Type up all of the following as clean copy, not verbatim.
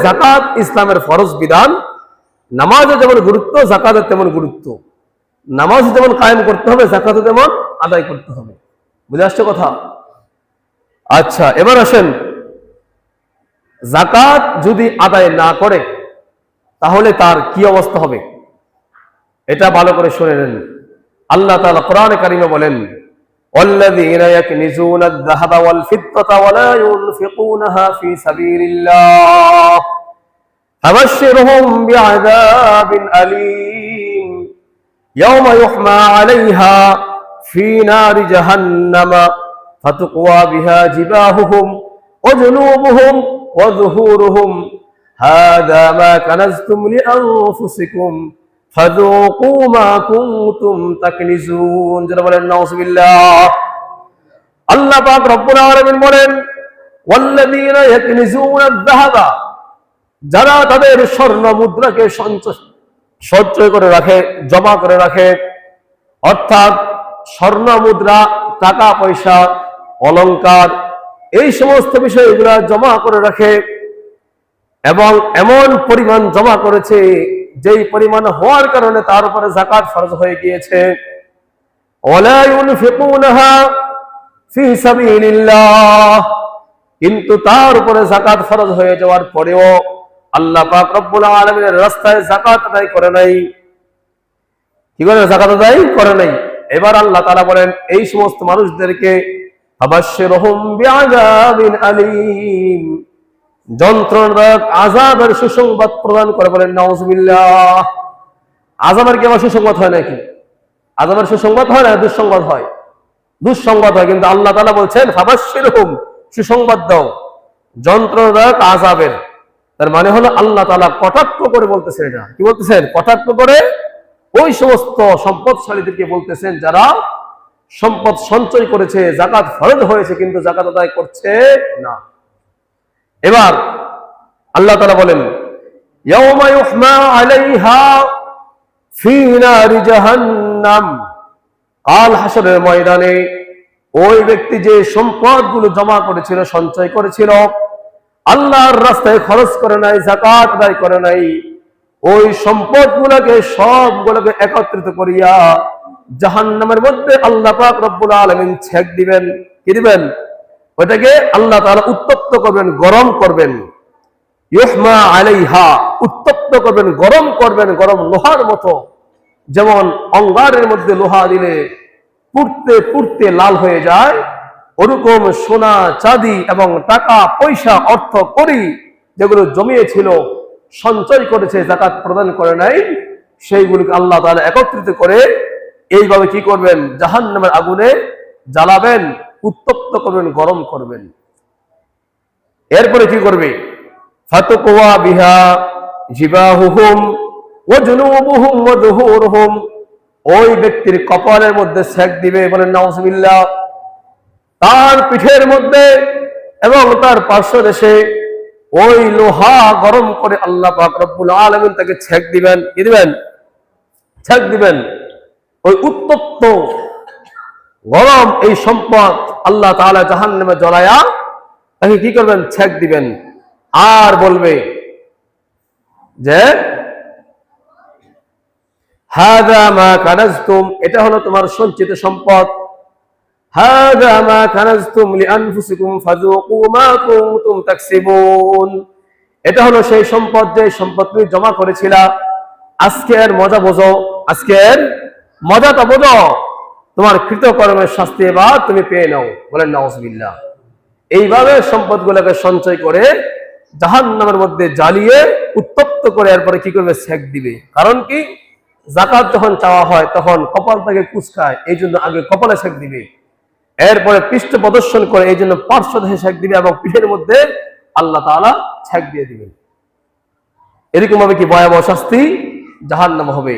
জাকাত ইসলামের ফরজ বিধান। নামাজে যেমন গুরুত্ব, জাকাতের তেমন গুরুত্ব। নামাজ যেমন কায়েম করতে হবে, জাকাতও তেমন আদায় করতে হবে। বুঝে আসছে কথা? আচ্ছা, এবার আসেন, জাকাত যদি আদায় না করে তাহলে তার কি অবস্থা হবে এটা ভালো করে শুনে নেন। আল্লাহ তাআলা কোরআনে কারিমে বলেন, والذين يكنزون الذهب والفضة ولا ينفقونها في سبيل الله فبشرهم بعذاب أليم يوم يحمى عليها في نار جهنم فتقوى بها جباههم وجنوبهم وظهورهم هذا ما كنزتم لأنفسكم ফাযুকু মা কুনতুম তাকনিজুন। যারা বলেন নাউযুবিল্লাহ। আল্লাহ পাক রব্বুল আলামিন বলেন, ওয়াল্লাযীনা ইয়াকনিজুনা আয-যাহাবা, যারা তাদের স্বর্ণ মুদ্রাকে সঞ্চয় করে রাখে, জমা করে রাখে, অর্থাৎ স্বর্ণ মুদ্রা, টাকা পয়সা, অলংকার, এই সমস্ত বিষয়গুলো জমা করে রাখে এবং এমন পরিমাণ জমা করেছে যেই পরিমাণ হওয়ার কারণে তার উপরে যাকাত ফরজ হয়ে গিয়েছে। ওয়ালা ইউনফিকুনাহা ফি সাবিলিল্লাহ, কিন্তু তার উপরে যাকাত ফরজ হয়ে যাওয়ার পরেও আল্লাহ পাক রব্বুল আলামিনের রাস্তায় যাকাত আদায় করে নাই। কি করে? যাকাত আদায় করে নাই। এবার আল্লাহ তাআলা বলেন, এই সমস্ত মানুষদেরকে ফাবাশশিরহুম বিআযাবিন আলীম, যন্ত্রণাদায়ক আযাবের সুসংবাদ প্রদান করে। বলেন নাউযুবিল্লাহ। আযাবের কি আবার সুসংবাদ হয় নাকি? আযাবের সুসংবাদ হয় না, দুঃসংবাদ হয়। দুঃসংবাদ হয়, কিন্তু আল্লাহ তাআলা বলছেন ফাবাশশিরহুম, সুসংবাদ দাও যন্ত্রণাদায়ক আযাবের। তার মানে হলো আল্লাহ তাআলা কটাক্ষ করে বলতেছেন। এটা কি বলতেছেন? কটাক্ষ করে ওই সমস্ত সম্পদশালীদেরকে বলতেছেন যারা সম্পদ সঞ্চয় করেছে, যাকাত ফরজ হয়েছে কিন্তু যাকাত আদায় করছে না। এবার আল্লাহ তাআলা বলেন, ইয়াউমা ইউহমা আলাইহা ফি নারি জাহান্নাম, কাল হাসরের ময়দানে ওই ব্যক্তি যে সম্পদগুলো জমা করেছিল, সঞ্চয় করেছিল, আল্লাহর রাস্তায় খরচ করে নাই, যাকাত আদায় করে নাই, ওই সম্পদগুলোকে সবগুলোকে একত্রিত করিয়া জাহান্নামের মধ্যে আল্লাহ পাক রব্বুল আলামিন ছেক দিবেন। কি দিবেন? ওইটাকে আল্লাহ তাআলা উত্তপ্ত করবেন, গরম করবেন। ইউহমা আলাইহা, উত্তপ্ত করবেন, গরম করবেন, গরম লোহার মতো। যেমন অঙ্গারের মধ্যে লোহা দিলে পুড়তে পুড়তে লাল হয়ে যায়, ওরকম সোনা চাঁদি এবং টাকা পয়সা অর্থ কড়ি যেগুলো জমিয়েছিল, সঞ্চয় করেছে, যাকাত প্রদান করে নাই, সেইগুলোকে আল্লাহ তাআলা একত্রিত করে এইভাবে কি করবেন? জাহান্নামের আগুনে জ্বালাবেন, উত্তপ্ত করবেন, গরম করবেন। এরপরে কি করবে? ফাতুকওয়া বিহা জিবাহুহুম ওয়া জুনুবুহুম ওয়া যুহুরুহুম, ওই ব্যক্তির কপালের মধ্যে ছেক দিবে। বলেন নাউযুবিল্লাহ। তার পিঠের মধ্যে এবং তার পার্শ্বদেশে ওই লোহা গরম করে আল্লাহ পাক রব্বুল আলামিন তাকে ছেক দিবেন। কি দিবেন? ছেক দিবেন। ওই উত্তপ্ত গরম এই সম্পদ আল্লাহ তাআলা জাহান্নামে জ্বলায়া তাকে কি করবেন? ছেক দিবেন। আর বলবে যে হাযা মা কানাজতুম, এটা হলো তোমার সঞ্চিত সম্পদ। হাযা মা কানাজতুম লিআনফুসিকুম ফাযুকু মা কুনতুম তাকসিবুন, এটা হলো সেই সম্পদ যে সম্পদ তুমি জমা করেছিলা। আজকের মজা বোঝো, আজকের মজাটা বোঝো, তোমার কৃতকর্মের শাস্তি এবার তুমি পেয়ে নাও। বলেন নাউযুবিল্লাহ। এইভাবে সম্পদগুলোকে সঞ্চয় করে জাহান্নামের মধ্যে জ্বালিয়ে উত্তপ্ত করে এরপরে কি করবে? ছেক দিবে। কারণ কি? যাকাত যখন চাওয়া হয় তখন কপাল থেকে কুচকায়, এই জন্য আগে কপালে ছেক দিবে, এরপরে পৃষ্ঠ প্রদর্শন করে এই জন্য পার্শ্বদেশে ছেক দিবে এবং পিঠের মধ্যে আল্লাহ তাআলা ছেক দিয়ে দিবেন। এরকম ভাবে কি ভয়াবহ শাস্তি জাহান্নাম হবে।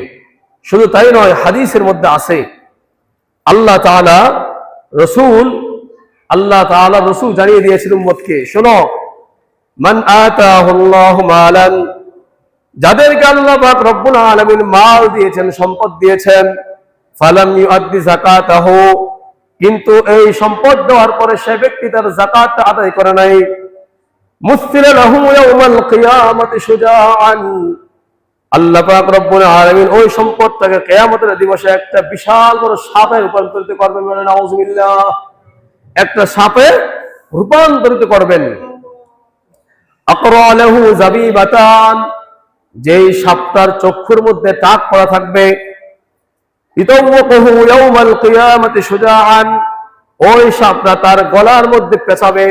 শুধু তাই নয়, হাদিসের মধ্যে আছে আল্লাহ তাআলা রসূল জানিয়ে দিয়েছেন উম্মতকে, শোনো, মান আতাহুল্লাহু মালান, যাদেরকে আল্লাহ পাক রব্বুল আলামিন মাল দিয়েছেন, সম্পদ দিয়েছেন, ফালাম ইউআদ্দি যাকাতাহু, কিন্তু এই সম্পদ দেওয়ার পরে সে ব্যক্তি তার যাকাত আদায় করে নাই, মুসিলা লাহুম ইয়াউমাল কিয়ামাতি শুজাআন, আল্লাহ পাক রব্বুল আলামিন ওই সম্পদটাকে কিয়ামতের দিবসে একটা বিশাল বড় সাপে রূপান্তরিত করবেন। বলেন নাউযুবিল্লাহ। একটা সাপে রূপান্তরিত করবেন। আকরা লাহু যাবিবাতান, যেই সাপটার চক্ষুর মধ্যে টাক পড়া থাকবে। ইতাওয়াকুহু ইয়াউমাল কিয়ামাতি শুজাআন, ওই সাপটা তার গলার মধ্যে পেঁচাবে।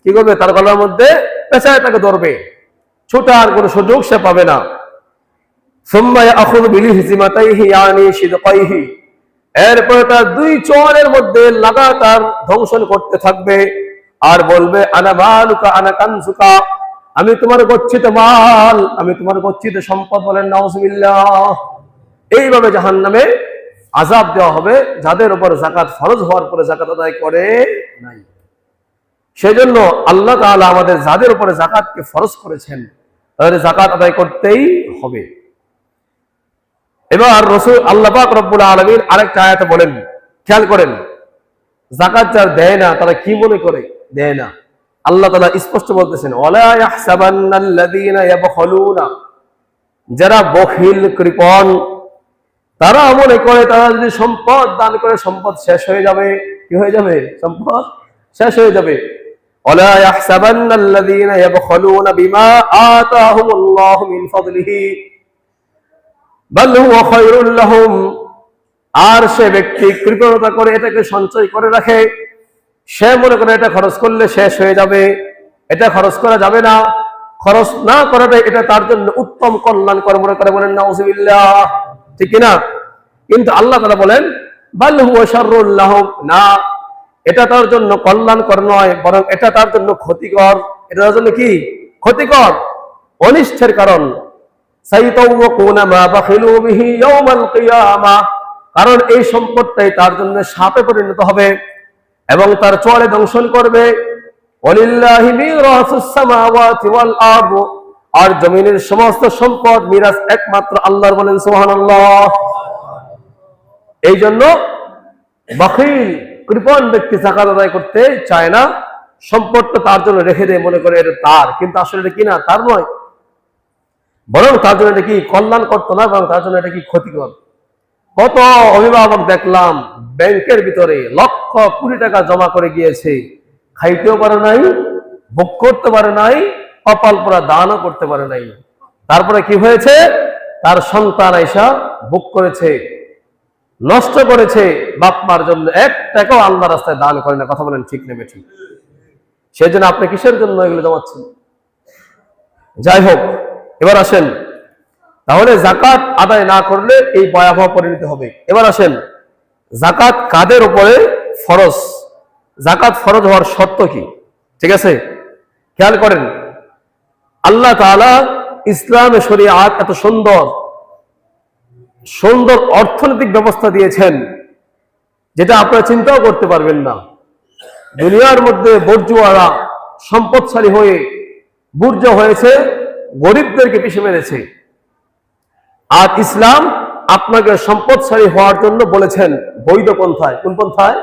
কি করবে? তার গলার মধ্যে পেঁচায় তাকে ধরবে, ছোটার কোনো সুযোগ সে পাবে না। সুম্মা ইয়াখুযু বিলিহজিমাতাইহি ইয়ানি শিদকাইহি, এরপরে তার দুই চোয়ালের মধ্যে লাগাতার ধ্বংসন করতে থাকবে আর বলবে আনা মালুকা আনা কানসুকা, আমি তোমার গচ্ছিত মাল, আমি তোমার গচ্ছিত সম্পদ। বলেন নাউযুবিল্লাহ। এইভাবে জাহান্নামে আযাব দেওয়া হবে যাদের উপর যাকাত ফরজ হওয়ার পরে যাকাত আদায় করে নাই। সেজন্য আল্লাহ তাআলা আমাদের যাদের উপরে যাকাতকে ফরজ করেছেন তাদের যাকাত আদায় করতেই হবে। এবার রাসূল আল্লাহ পাক রব্বুল আলামিন আরেকটা আয়াতে বলেন, খেয়াল করেন, যাকাত যারা দেয় না তারা কি মনে করে দেয় না। আল্লাহ তাআলা স্পষ্ট বলতেছেন, ওয়ালা ইয়াহসাবান্নাল্লাযীনা ইয়াবখুলুনা, যারা বখিল কৃপণ তারা মনে করে তারা যদি সম্পদ দান করে সম্পদ শেষ হয়ে যাবে। কি হয়ে যাবে? সম্পদ শেষ হয়ে যাবে। ওয়ালা ইয়াহসাবান্নাল্লাযীনা ইয়াবখুলুনা বিমা আতাহুমুল্লাহু মিন ফাদলিহি বাল হুয়া খায়রুল লাহুম, আর সে ব্যক্তি কৃপণতা করে এটাকে সঞ্চয় করে রাখে, সে মনে করে এটা খরচ করলে শেষ হয়ে যাবে, এটা খরচ করা যাবে না, খরচ না করাটা এটা তার জন্য উত্তম কল্যাণকর মনে করে। বলেন নাউযুবিল্লাহ। ঠিক কিনা? কিন্তু আল্লাহ তাআলা বলেন বাল হুয়া শাররুল লাহুম, না, এটা তার জন্য কল্যাণকর নয়, বরং এটা তার জন্য ক্ষতিকর। এটা তার জন্য কি? ক্ষতিকর, অনিষ্টের কারণ। সাইতাওয়াকুনা মা বাখিলু বিহি ইয়াউমাল কিয়ামাহ, কারণ এই সম্পদটাই তার জন্য সাপে পরিণত হবে এবং তার চোয়ালে দংশন করবে। ওয়ালিল্লাহি মিরাসুস সামাওয়াতি ওয়াল আরদ, আর জমিনের সমস্ত সম্পদ মিরাস একমাত্র আল্লাহর। বলেন সুবহানাল্লাহ। এই জন্য বখিল কৃপণ ব্যক্তি যাকাত আদায় করতে চায় না, সম্পদটা তার জন্য রেখে দেয়, মনে করে এটা তার, কিন্তু আসলে এটা কি না, তার নয়, বরং তার জন্য এটা কি কল্যাণ করতো না, বরং তার জন্য এটা কি ক্ষতিকর। কত অভিভাবক দেখলাম ব্যাংকের ভিতরে লক্ষ কোটি টাকা জমা করে গিয়েছে, খাইতেও পারে নাই, ভোগ করতে পারে নাই, কপাল পোড়া দানও করতে পারে নাই। তারপরে কি হয়েছে? তার সন্তান আইসা ভোগ করেছে, নষ্ট করেছে, বাপ মার জন্য এক টাকাও আল্লাহ রাস্তায় দান করে না। কথা বলেন ঠিক নেবে ঠিক? সেই জন্য আপনি কিসের জন্য এগুলো জমাচ্ছেন? যাই হোক, এবার আসেন, তাহলে যাকাত আদায় না করলে এই ভয়াবহ পরিণতি হবে। এবার আসেন, যাকাত কাদের উপরে ফরজ? যাকাত ফরজ হওয়ার শর্ত কি? ঠিক আছে, খেয়াল করেন, আল্লাহ তাআলা ইসলামে শরীয়ত এত সুন্দর সুন্দর অর্থনৈতিক ব্যবস্থা দিয়েছেন যেটা আপনারা চিন্তাও করতে পারবেন না। দুনিয়ার মধ্যে বর্জুয়ারা সম্পদশালী হয়ে বুর্জ হয়েছে, গরিবদেরকে পিষে মেরেছে। আর ইসলাম আপনাকে সম্পদশালী হওয়ার জন্য বলেছেন বৈধ পন্থায়। কোন পন্থায়?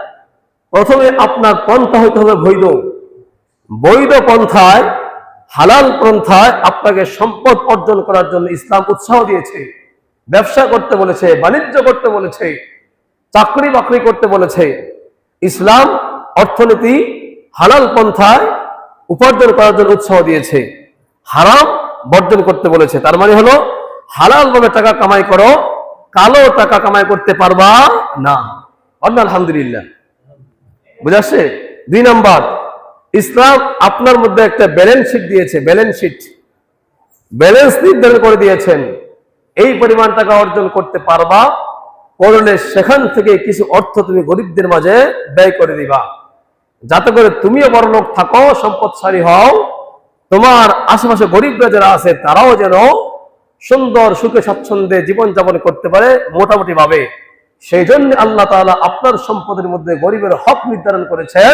প্রথমে আপনার পন্থা হইতে হবে বৈধ। বৈধ পন্থায়, হালাল পন্থায় আপনাকে সম্পদ অর্জন করার জন্য ইসলাম উৎসাহ দিয়েছে। ব্যবসা করতে বলেছে, বাণিজ্য করতে বলেছে, চাকরি বাকরি করতে বলেছে। ইসলাম অর্থনীতি হালাল পন্থায় উপার্জন করার জন্য উৎসাহ দিয়েছে, হারাম বর্জন করতে বলেছে। তার মানে হলো হালাল ভাবে টাকা কামাই করো, কালো টাকা কামাই করতে পারবা না। আলহামদুলিল্লাহ, বুঝাচ্ছে? 2 নাম্বার, ইসলাম আপনার মধ্যে একটা ব্যালেন্স শিট দিয়েছে। ব্যালেন্স নির্ধারণ করে দিয়েছেন। এই পরিমাণ টাকা অর্জন করতে পারবা, করলে সেখান থেকে কিছু অর্থ তুমি গরিবদের মাঝে ব্যয় করে দিবা, যাতে করে তুমিও বড়লোক থাকো, সম্পদশালী হও, তোমার আশেপাশে গরিবরা যারা আছে তারাও যেন সুন্দর সুখে স্বাচ্ছন্দ্যে জীবনযাপন করতে পারে মোটামুটি ভাবে। সেই জন্য আল্লাহ তাআলা আপনার সম্পদের মধ্যে গরিবের হক নির্ধারণ করেছেন,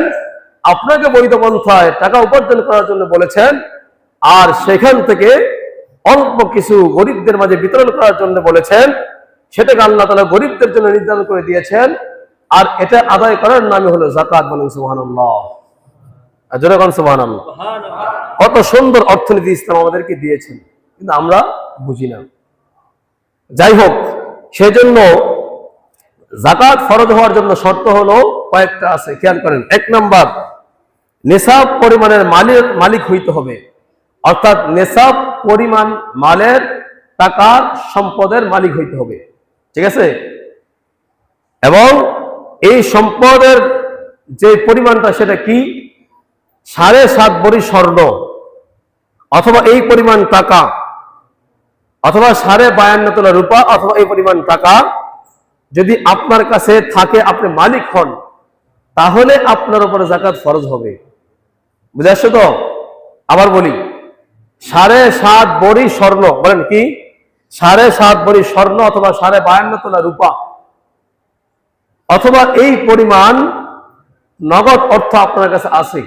আপনাকে বৈধ পন্থায় টাকা উপার্জন করার জন্য বলেছেন, আর সেখান থেকে অল্প কিছু গরিবদের মাঝে বিতরণ করার জন্য বলেছেন। সেটাকে আল্লাহ তাআলা গরিবদের জন্য নির্ধারণ করে দিয়েছেন, আর এটা আদায় করার নামই হলো যাকাত। বলেন সুবহানাল্লাহ। আর জোরে কোন সুবহানাল্লাহ। কত সুন্দর অর্থনীতি ইসলাম আমাদেরকে দিয়েছেন, কিন্তু আমরা বুঝি না। যাই হোক, সেজন্য যাকাত ফরজ হওয়ার জন্য শর্ত হলো কয়েকটা আছে, খেয়াল করেন। 1 নাম্বার, নিসাব পরিমাণের মালিক হইতে হবে, অর্থাৎ নিসাব পরিমাণ মালের, টাকার, সম্পদের মালিক হইতে হবে, ঠিক আছে? এবং এই সম্পদের যে পরিমাণটা সেটা কি? 7.5 ভরি স্বর্ণ, অথবা এই পরিমাণ টাকা, অথবা 52.5 তোলা রূপা, অথবা এই পরিমাণ টাকা যদি আপনার কাছে থাকে, আপনি মালিক হন, তাহলে আপনার উপরে যাকাত ফরজ হবে। বুঝে আসছো তো? আবার বলি, 7.5 ভরি স্বর্ণ, বলেন কি? 7.5 ভরি স্বর্ণ, অথবা 52.5 তোলা রূপা, অথবা এই পরিমাণ নগদ অর্থ আপনার কাছে আছে,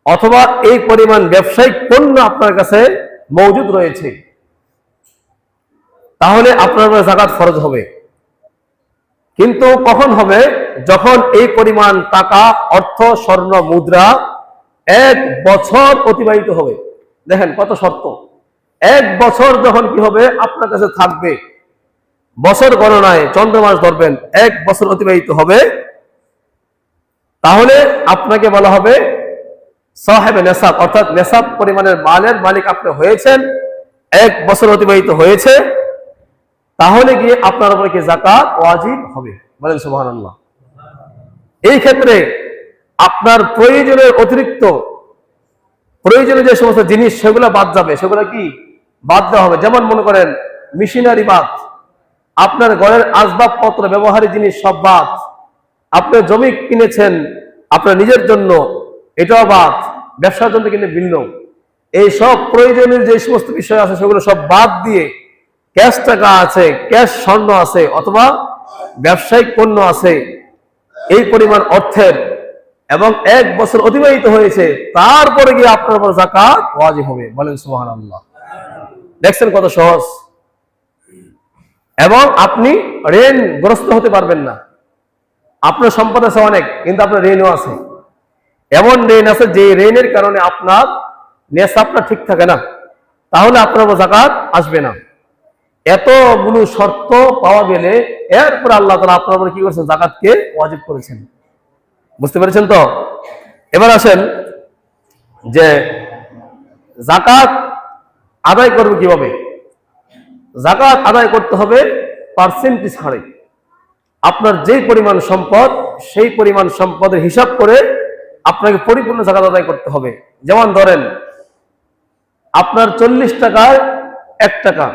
অথবা এই পরিমাণ ব্যবসায়িক পণ্য আপনার কাছে মজুদ রয়েছে, তাহলে আপনার উপরে যাকাত ফরজ হবে। কিন্তু কখন হবে? যখন এই পরিমাণ টাকা, অর্থ, স্বর্ণ, মুদ্রা 1 বছর অতিবাহিত হবে। দেখেন কত শর্ত। 1 বছর যখন কি হবে আপনার কাছে থাকবে, বছর গণনায় চন্দ্র মাস ধরবেন, 1 বছর অতিবাহিত হবে, তাহলে আপনাকে বলা হবে সাহেবে নেসাব, অর্থাৎ নেসাব পরিমাণের মালের মালিক আপনি হয়েছেন। 1 বছর অতিবাহিত হয়েছে, তাহলে গিয়ে আপনার উপরে কি যাকাত ওয়াজিব হবে। বলেন সুবহানাল্লাহ। এই ক্ষেত্রে আপনার প্রয়োজনের অতিরিক্ত প্রয়োজনীয় যে সমস্ত জিনিস সেগুলো বাদ যাবে, সেগুলো কি বাদ দেওয়া হবে। যেমন মনে করেন মেশিনারি বাদ, আপনার ঘরের আসবাবপত্র, ব্যবহারিক জিনিস সব বাদ। আপনি জমি কিনেছেন আপনার নিজের জন্য, এটাও বাদ। ব্যবসার জন্য কিনে ভিন্ন। এই সব প্রয়োজনীয় যে সমস্ত বিষয় আছে সেগুলো সব বাদ দিয়ে ক্যাশ টাকা আছে, ক্যাশ স্বর্ণ আছে, অথবা ব্যবসায়িক পণ্য আছে, এই পরিমাণ অর্থের, এবং 1 বছর অতিবাহিত হয়েছে, তারপরে গিয়ে আপনার উপর যাকাত ওয়াজিব হবে। বলেন সুবহানাল্লাহ। দেখছেন কত সহজ। এবং আপনি ঋণগ্রস্ত হতে পারবেন না। আপনার সম্পদ আছে অনেক, কিন্তু আপনার ঋণও আছে। এমন ঋণ আছে যে ঋণের কারণে আপনার নেশাবটা ঠিক থাকে না, তাহলে আপনার উপর যাকাত আসবে না। এতগুলো শর্ত পাওয়া গেলে এরপর আল্লাহ তাআলা আপনার উপর কি করেছেন? যাকাতকে ওয়াজিব করেছেন। বুঝতে পেরেছেন তো? এবার আসেন যে যাকাত আদায় করবে কিভাবে। যাকাত আদায় করতে হবে পার্সেন্টেজ হারে। আপনার যেই পরিমাণ সম্পদ, সেই পরিমাণ সম্পদের হিসাব করে আপনাকে পরিপূর্ণ যাকাত আদায় করতে হবে। যেমন ধরেন আপনার 40 টাকায় 1 টাকা,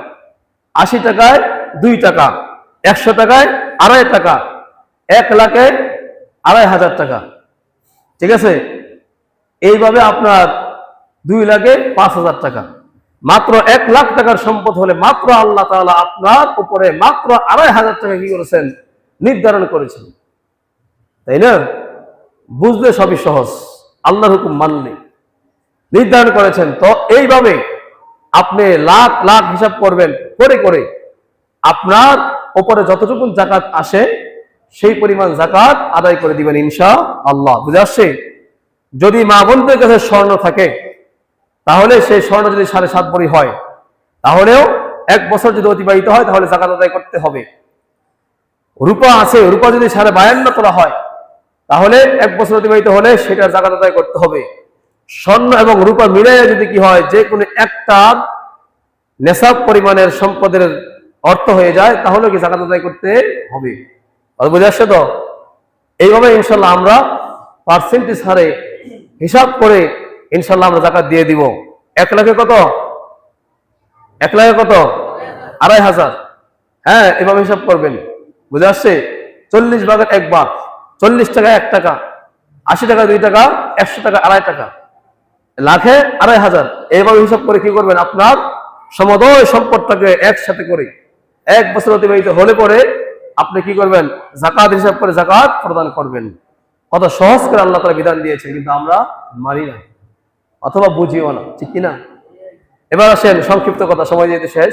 80 টাকায় 2 টাকা, 100 টাকায় 2.5 টাকা, 1 লাখে 2.5 টাকা, ঠিক আছে? এইভাবে আপনার 2 লাখে 5,000 টাকা। মাত্র 1 লাখ টাকার সম্পদ হলে মাত্র আল্লাহ তাআলা আপনার উপরে মাত্র 2.5 টাকা কি করেছেন? নির্ধারণ করেছেন, তাই না? বুঝলে সবই সহজ, আল্লাহর হুকুম মানলে নির্ধারণ করেছেন। তো এইভাবে আপনি লাখ লাখ হিসাব করবেন, করে করে আপনার উপরে যতটুকু যাকাত আসে সেই পরিমাণ যাকাত আদায় করে দিবেন ইনশাআল্লাহ। বুঝে আসছে? যদি মা বোনদের কাছে স্বর্ণ থাকে, তাহলে সেই স্বর্ণ যদি 7.5 ভরি হয়, তাহলেও 1 বছর যদি অতিবাহিত হয়, তাহলে যাকাত আদায় করতে হবে। রূপা আছে, রূপা যদি 52.5 তোলা হয়, তাহলে 1 বছর অতিবাহিত হলে সেটার যাকাত আদায় করতে হবে। স্বর্ণ এবং রূপা মিলাইয়া যদি কি হয়, যে কোনো একটা নেশাব পরিমাণের সম্পদের অর্থ হয়ে যায়, তাহলে কি যাকাত আদায় করতে হবে। বুঝে আসছে তো? এইভাবে ইনশাল্লাহ আমরা পার্সেন্টেজ হারে হিসাব করে ইনশাল্লাহ আমরা যাকাত দিয়ে দিব। 1 লাখে কত? 1 লাখে কত? 2.500। হ্যাঁ, এভাবে হিসাব করবেন। বুঝে আসছে? 40 ভাগের 1 ভাগ, 40 টাকায় 1 টাকা, 80 টাকা 2 টাকা, 100 টাকা 2.5 টাকা, লাখে 2.500। এইভাবে হিসাব করে কি করবেন? আপনার সমুদয় সম্পদটাকে একসাথে করে 1 বছর অতিবাহিত হলে পরে আপনি কি করবেন? যাকাত হিসাব করে যাকাত প্রদান করবেন। কত সহজ করে আল্লাহ তাআলা বিধান দিয়েছেন, কিন্তু আমরা মানি না অথবা বুঝিও না, ঠিক কিনা? এবার আসেন সংক্ষিপ্ত কথা, সময় যেতে শেষ।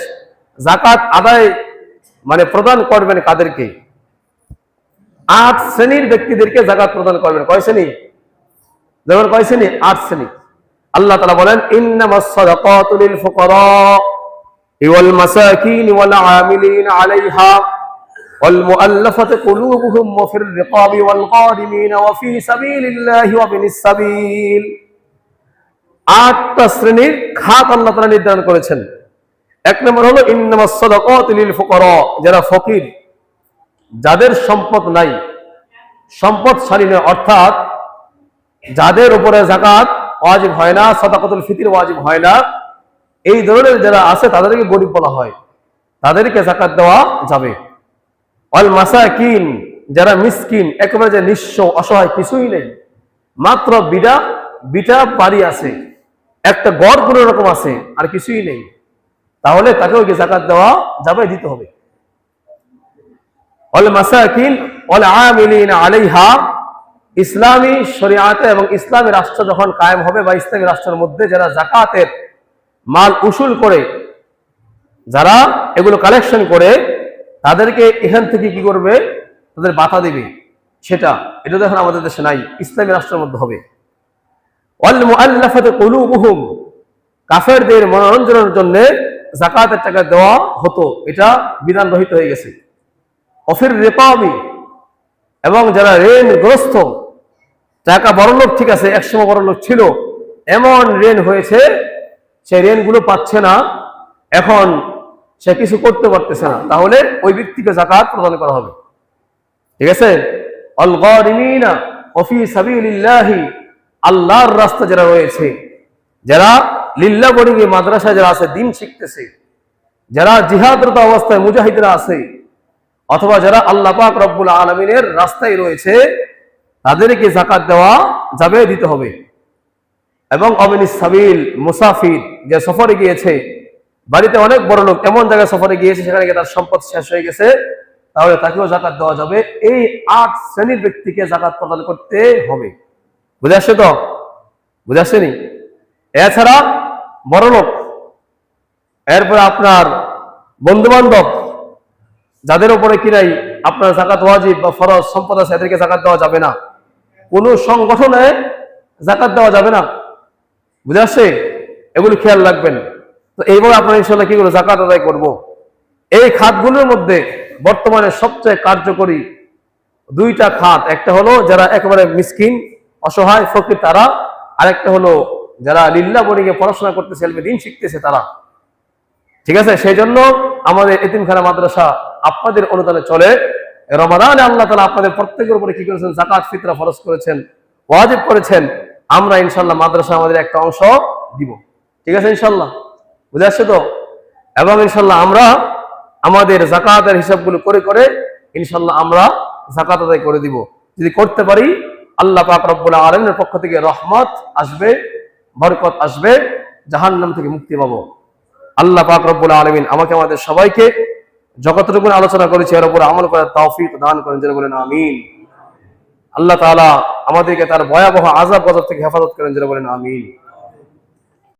যাকাত আদায় মানে প্রদান করবেন কাদেরকে? 8 শ্রেণীর ব্যক্তিদেরকে যাকাত প্রদান করবেন। কয় শ্রেণী? যেমন কয় শ্রেণী? 8 শ্রেণী। আল্লাহ তাআলা বলেন ইন্নামাস সাদাকাতু লিল ফুকারা ওয়াল মাসাকিন ওয়াল আমিলিন আলাইহা ওয়াল মুআল্লাফাতি কুলুবুহুম ওয়া ফির রিকাবি ওয়াল গারিমিন ওয়া ফি সাবিলিল্লাহি ওয়া বিনিস সাবিল। 8টা শ্রেণীর খাত আল্লাহ তাআলা নির্ধারণ করেছেন। এক নম্বর হলো ইন্নামাস সাদাকাতু লিল ফুকারা, যারা ফকির, যাদের সম্পদ নাই, সম্পদশালী নয়, অর্থাৎ যাদের উপরে যাকাত ওয়াজিব হয় না, সাদাকাতুল ফিতর ওয়াজিব হয় না, এই ধরনের যারা আছে তাদেরকে গরিব বলা হয়, তাদেরকে যাকাত দেওয়া যাবে। ওয়াল মাসাকিন, যারা মিসকিন, একেবারে যে নিঃস্ব অসহায়, কিছুই নেই, মাত্র বিটা বাড়ি আছে, একটা গড় কোনো রকম আছে, আর কিছুই নেই, তাহলে তাকেও কি যাকাত দেওয়া যাবে, দিতে হবে। ওয়াল মাসাকিন ওয়াল আমিলিন আলাইহা, ইসলামী শরিয়াতে এবং ইসলামী রাষ্ট্র যখন কায়েম হবে বা ইসলামী রাষ্ট্রের মধ্যে যারা যাকাতের মাল উসুল করে, যারা এগুলো কালেকশন করে, তাদেরকে এখান থেকে কি করবে? তাদের বাধা দেবে। এটা দেখুন আমাদের দেশে নাই, ইসলামী রাষ্ট্রের মধ্যে হবে। ওয়াল মুআল্লাফাতি কুলুবুহুম, কাফেরদের মনোরঞ্জনের জন্য যাকাতের টাকা দেওয়া হতো, এটা বিধান রহিত হয়ে গেছে। অফির রিকাবি, এবং যারা ঋণগ্রস্ত, টাকা বড়লোক ঠিক আছে, একসময় বড়লোক ছিল, এমন ঋণ হয়েছে সে ঋণগুলো পাচ্ছে না, এখন সে কিছু করতে পারতেছে না, তাহলে ওই ব্যক্তিকে যাকাত প্রদান করা হবে। ঠিক আছে? আল গারিমিনা ওয়া ফি সাবিলিল্লাহি, আল্লাহর রাস্তা যারা রয়েছে, যারা লিল্লাহ বোর্ডিং মাদ্রাসায় যারা আছে, দিন শিখতেছে, যারা জিহাদরত অবস্থায় মুজাহিদরা আছে, অথবা যারা আল্লাহ পাক রব্বুল আলামিনের রাস্তায় রয়েছে, তাদেরকে যাকাত দেওয়া যাবে, দিতে হবে। এবং অবিনিস সাবিল, মুসাফির, যে সফরে গিয়েছে, বাড়িতে অনেক বড় লোক, এমন জায়গায় সফরে গিয়েছে সেখানে গিয়ে তার সম্পদ শেষ হয়ে গেছে, তাহলে তাকেও যাকাত দেওয়া যাবে। এই 8 শ্রেণীর ব্যক্তিকে যাকাত প্রদান করতে হবে। বুঝে আসছে তো? বুঝে আসছেনি? এছাড়া বড় লোক, এরপরে আপনার বন্ধু বান্ধব, যাদের উপরে কি নাই আপনার যাকাত ওয়াজিব বা ফরজ সম্পদ আছে, এদেরকে যাকাত দেওয়া যাবে না। কোন সংগঠনে যাকাত দেওয়া যাবে না। বুঝে আসছে? এগুলো খেয়াল রাখবেন। তো এইভাবে আপনারা ইনশাআল্লাহ কি করে যাকাত আদায় করব। এই খাতগুলোর মধ্যে বর্তমানে সবচেয়ে কার্যকরী 2টা খাত, একটা হলো যারা একেবারে মিসকিন, অসহায়, ফকির, তারা, আরেকটা হলো যারা লিল্লাহ বোর্ডিং এ পড়াশোনা করতেছে, দিন শিখতেছে, তারা। ঠিক আছে? সেই জন্য আমাদের এতিমখানা মাদ্রাসা আপনাদের অনুদানে চলে। রমাদানে আল্লাহ তাআলা আপনাদের প্রত্যেকের উপরে কি করেছেন? যাকাত ফিতরা ফরজ করেছেন, ওয়াজিব করেছেন। আমরা ইনশাআল্লাহ মাদ্রাসা আমাদের একটা অংশ দিব। ঠিক আছে? ইনশাআল্লাহ বুঝে আসছে তো? এবং ইনশাআল্লাহ আমরা আমাদের যাকাতের হিসাবগুলো করে করে ইনশাআল্লাহ আমরা যাকাত আদায় করে দিব। যদি করতে পারি, আল্লাহ পাক রব্বুল আলামিনের পক্ষ থেকে রহমত আসবে, বরকত আসবে, জাহান্নাম থেকে মুক্তি পাবো। আল্লাহ পাক রব্বুল আলামিন আমাকে আমাদের সবাইকে যতটুকু আলোচনা করেছি এর উপর আমল করার তৌফিক দান করেন, যেন বলেন আমিন। আল্লাহ তাআলা আমাদেরকে তার ভয়াবহ আযাব গজব থেকে হেফাজত করেন, যেন বলেন আমিন।